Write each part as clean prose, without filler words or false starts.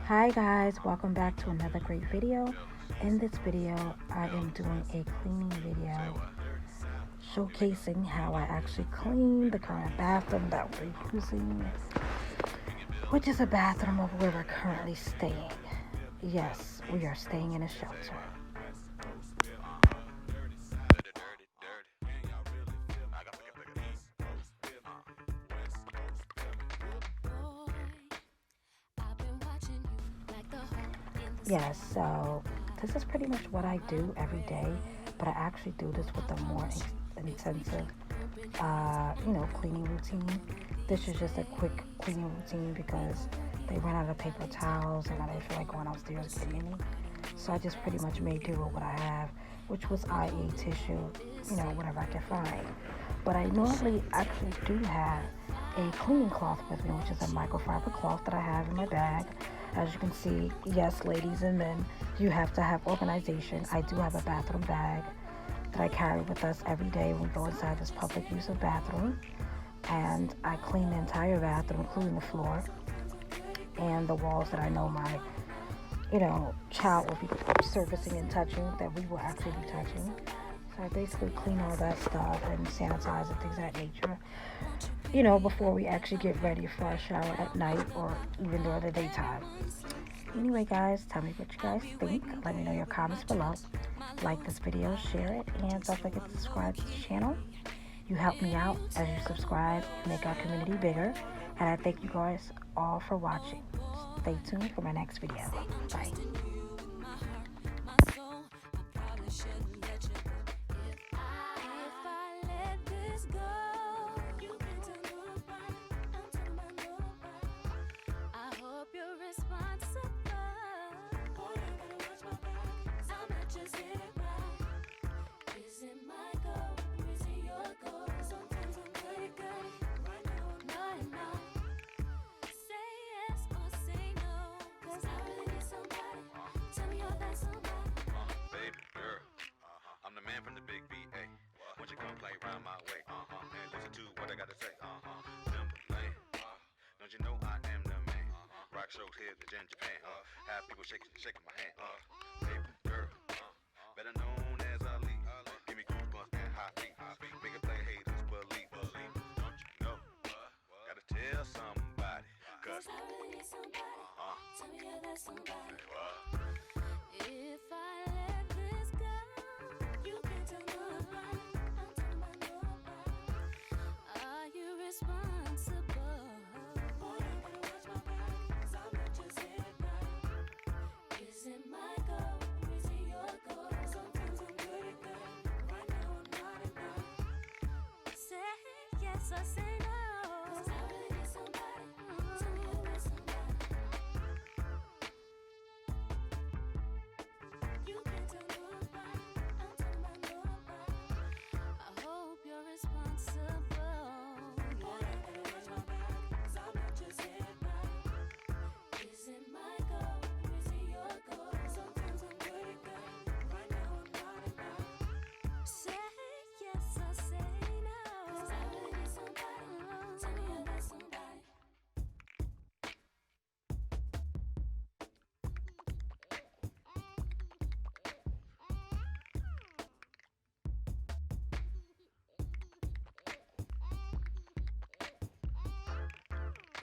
Hi guys, welcome back to another great video. In this video, I am doing a cleaning video showcasing how I actually clean the current bathroom that we're using, which is a bathroom of where we're currently staying. Yes, we are staying in a shelter. Yes, so this is pretty much what I do every day, but I actually do this with a more intensive, cleaning routine. This is just a quick cleaning routine because they ran out of paper towels and I didn't feel like going upstairs getting any. So I just pretty much made do with what I have, which was i.e. tissue, whatever I could find. But I normally actually do have a cleaning cloth with me, which is a microfiber cloth that I have in my bag. As you can see, yes, ladies and men, you have to have organization. I do have a bathroom bag that I carry with us every day when we go inside this public use of bathroom. And I clean the entire bathroom, including the floor and the walls that I know my, child will be surfacing and touching, that we will actually be touching. So I basically clean all that stuff and sanitize and things of that nature, before we actually get ready for our shower at night or even during the daytime. Anyway, guys, tell me what you guys think. Let me know your comments below. Like this video, share it, and don't forget to subscribe to the channel. You help me out as you subscribe, make our community bigger, and I thank you guys all for watching. Stay tuned for my next video. Bye. I'm the man from the big VA. Won't you come play round my way? And listen to what I gotta say. Timberland. Don't you know I am the man? Rock shows here in Japan. Have people shaking my hand. Baby girl, better known as Ali. Give me goosebumps and hot feet. Make it play haters believe. Don't you know? Gotta tell somebody. Cause I really need somebody. Tell me you're that somebody. If I let this go, you can't tell nobody. I'm talking about nobody. Are you responsible? Boy, you better watch my back, 'cause I'm not just here now. Is it my goal? Is it your goal? Sometimes I'm good at good. Right now I'm not enough. Say yes or say no. 'Cause I really need somebody. Tell me you're that somebody. You can't tell nobody. I'm talking about nobody. I hope you're responsible. Boy, you better watch my back, 'cause I'm not just here now. Is it my goal? Is it your goal? Sometimes I'm good at good. Right now I'm not enough. Say yes or say no. 'Cause I really need somebody. Tell me you're that somebody.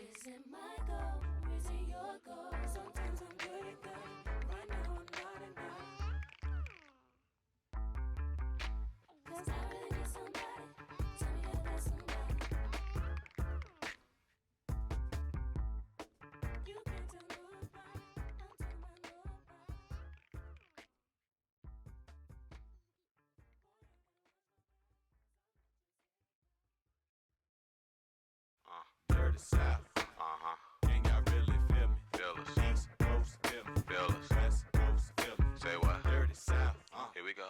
Is it my goal? Is it your goal? Sometimes I'm good at good. Right now I'm not enough. 'Cause I really need somebody. Tell me you're that somebody. You can't tell nobody. I'm talking about nobody. Dirty South. Can y'all really feel me? Feel us. East Coast, feel me. Feel us. West Coast, feel me. Say what? Dirty South. Here we go.